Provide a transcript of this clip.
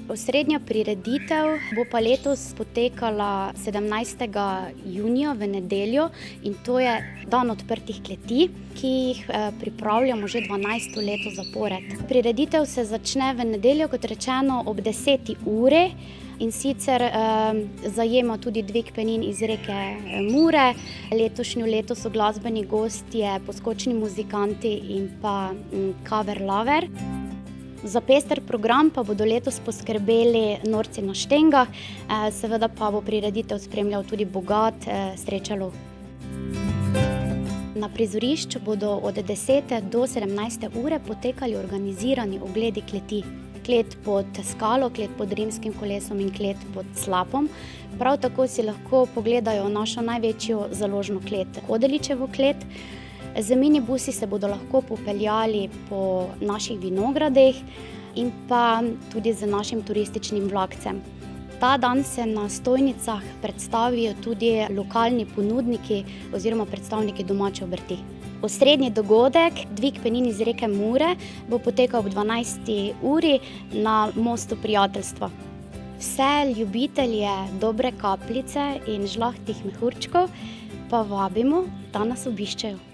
Osrednja prireditev bo pa letos potekala 17. junija v nedeljo in to je dan odprtih kleti, ki jih pripravljamo že 12. leto zapored. Prireditev se začne v nedeljo, kot rečeno, ob 10. uri. In sicer zajema tudi dvig penin iz reke Mure. Letošnje leto so glasbeni gostje, poskočni muzikanti in pa Cover Lover. Za pester program pa bodo letos poskrbeli Norci na štengah, seveda pa bo prireditev spremljal tudi bogat srečalov. Na prizorišču bodo od 10. do 17. ure potekali organizirani ogledi kleti. Klet pod skalo, klet pod rimskim kolesom in klet pod slapom. Prav tako si lahko pogledajo našo največjo založno klet, Kodeličevo klet. Z minibusi se bodo lahko popeljali po naših vinogradih in pa tudi z našim turističnim vlakcem. Ta dan se na stojnicah predstavijo tudi lokalni ponudniki oziroma predstavniki domače obrti. Osrednji dogodek, dvig penin iz reke Mure, bo potekal ob 12. uri na Mostu prijateljstva. Vse ljubitelje dobre kapljice in žlahtih mehurčkov pa vabimo, da nas obiščejo.